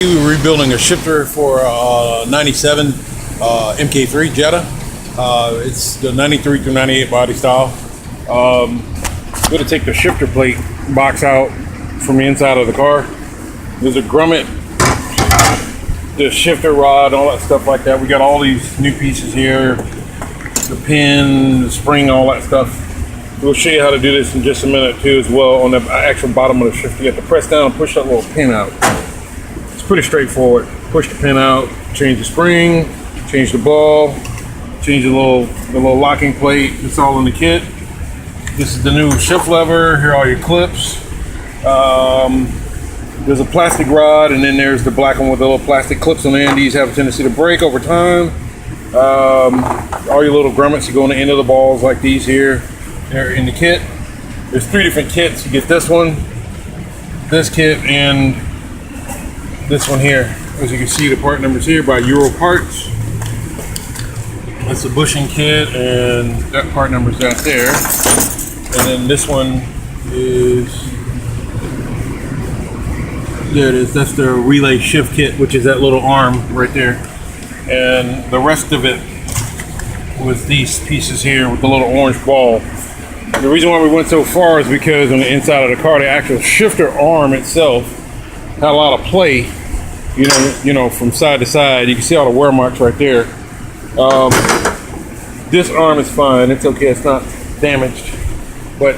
We're rebuilding a shifter for 97 MK3 Jetta. It's the 93 through 98 body style. I'm going to take the shifter plate box out from the inside of the car. There's a grommet, the shifter rod, all that stuff like that. We got all these new pieces here, the pin, the spring, all that stuff. We'll show you how to do this in just a minute too as well. On the actual bottom of the shifter, you have to press down and push that little pin out. Pretty straightforward. Push the pin out, change the spring, change the ball, change the little locking plate. It's all in the kit. This is the new shift lever. Here are all your clips. There's a plastic rod, and then there's the black one with the little plastic clips on the end. These have a tendency to break over time. All your little grommets that go on the end of the balls like these here, they're in the kit. There's 3 different kits. You get this one, this kit, and this one here. As you can see, the part numbers here by Euro Parts. That's the bushing kit, and that part number's out there. And then this one is, there it is. That's the relay shift kit, which is that little arm right there. And the rest of it was these pieces here with the little orange ball. The reason why we went so far is because on the inside of the car, the actual shifter arm itself had a lot of play, you know, from side to side. You can see all the wear marks right there. This arm is fine. It's okay. It's not damaged. But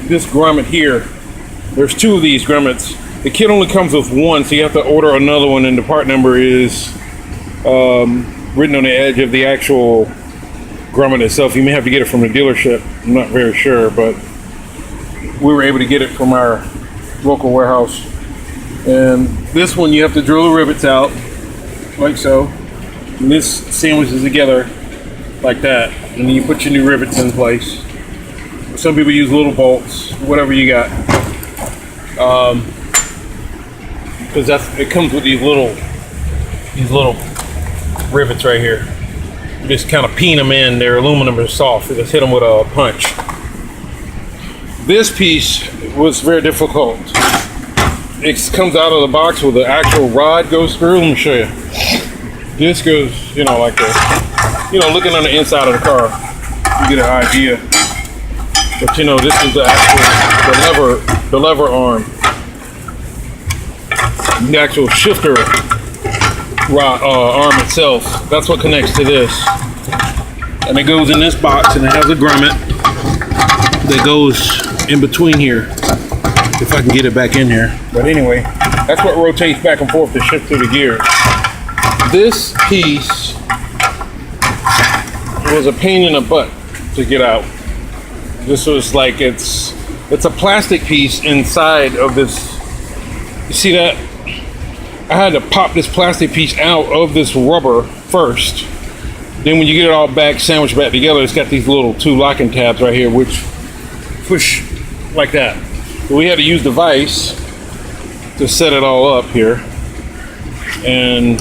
this grommet here, there's 2 of these grommets. The kit only comes with 1, so you have to order another one, and the part number is written on the edge of the actual grommet itself. You may have to get it from the dealership. I'm not very sure, but we were able to get it from our local warehouse. And this one, you have to drill the rivets out like so, and this sandwiches together like that, and then you put your new rivets in place. Some people use little bolts, whatever you got, because it comes with these little rivets right here. You just kind of peen them in. They're aluminum and soft. You just hit them with a punch. This piece was very difficult. It comes out of the box with the actual rod goes through. Let me show you. This goes, like this. Looking on the inside of the car, you get an idea. But this is the actual, the lever arm. The actual shifter rod, arm itself. That's what connects to this. And it goes in this box, and it has a grommet that goes in between here. If I can get it back in here. But anyway, that's what rotates back and forth to shift through the gears. This piece was a pain in the butt to get out. This was like, it's a plastic piece inside of this. You see that? I had to pop this plastic piece out of this rubber first. Then when you get it all back, sandwiched back together, it's got these little 2 locking tabs right here, which push like that. We had to use the vise to set it all up here, and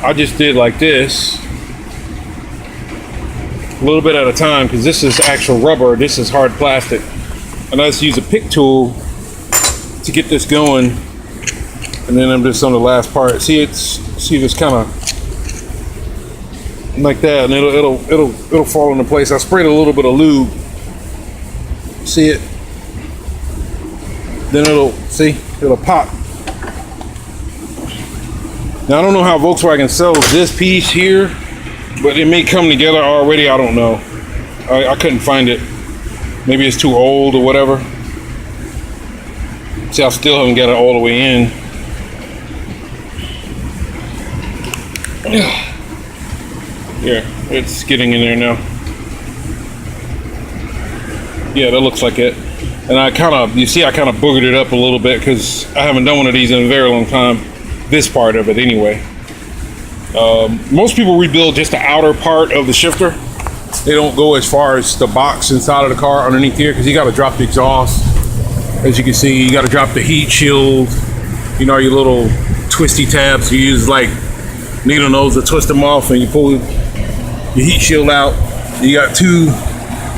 I just did like this, a little bit at a time, because this is actual rubber, this is hard plastic, and I just use a pick tool to get this going, and then I'm just on the last part. See this kind of like that, and it'll fall into place. I sprayed a little bit of lube. See it? Then it'll pop. Now I don't know how Volkswagen sells this piece here, but it may come together already. I don't know. I couldn't find it. Maybe it's too old or whatever. See, I still haven't got it all the way in. Yeah, it's getting in there now. Yeah, that looks like it. And I kind of boogered it up a little bit because I haven't done one of these in a very long time. This part of it anyway. Most people rebuild just the outer part of the shifter. They don't go as far as the box inside of the car underneath here, because you got to drop the exhaust. As you can see, you got to drop the heat shield. Your little twisty tabs. You use like needle nose to twist them off, and you pull your heat shield out. You got 2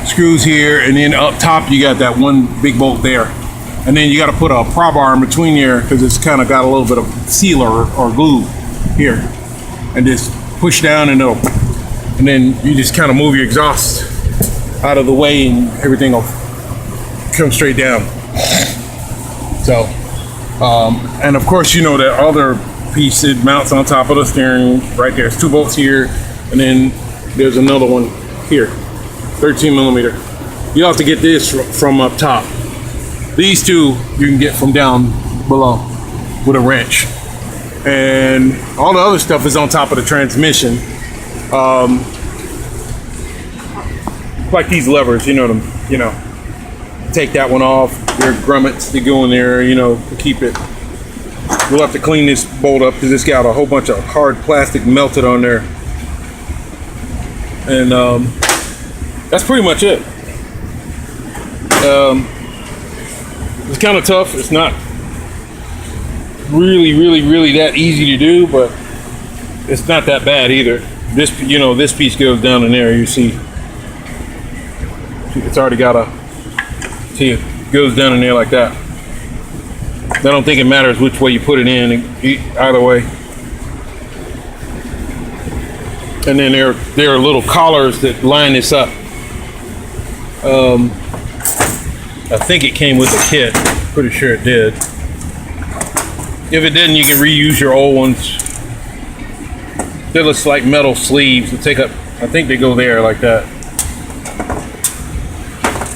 screws here, and then up top you got that 1 big bolt there. And then you got to put a pry bar in between there because it's kind of got a little bit of sealer or glue here, and just push down and then you just kind of move your exhaust out of the way and everything will come straight down. So and of course, you know, that other piece, it mounts on top of the steering right there. It's 2 bolts here, and then there's another one here, 13 millimeter. You'll have to get this from up top. These two you can get from down below with a wrench, and all the other stuff is on top of the transmission. Like these levers, you know them, you know, take that one off. There are grommets that go in there, you know, to keep it. We'll have to clean this bolt up because it's got a whole bunch of hard plastic melted on there, and that's pretty much it. It's kind of tough. It's not really that easy to do, but it's not that bad either. This, you know, this piece goes down in there. You see, it's already got see, it goes down in there like that. I don't think it matters which way you put it in, either way. And then there are little collars that line this up. I think it came with the kit. Pretty sure it did. If it didn't, you can reuse your old ones. They're just like metal sleeves that take up, I think they go there like that.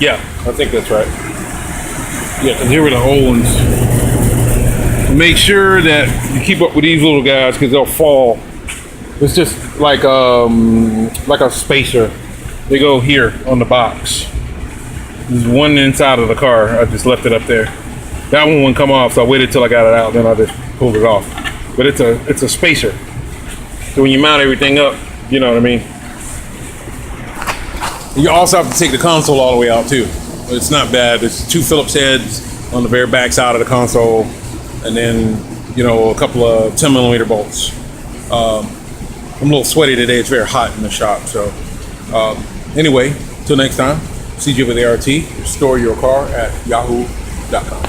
Yeah, I think that's right. Yeah, and here are the old ones. Make sure that you keep up with these little guys because they'll fall. It's just like a spacer. They go here on the box. There's one inside of the car. I just left it up there. That one wouldn't come off, so I waited till I got it out, then I just pulled it off. But it's a spacer. So when you mount everything up, you know what I mean. You also have to take the console all the way out too. It's not bad. It's 2 Phillips heads on the very back side of the console, and then, you know, a couple of 10 millimeter bolts. I'm a little sweaty today. It's very hot in the shop. So anyway, till next time, CJ with A.R.T. Store your car at yahoo.com.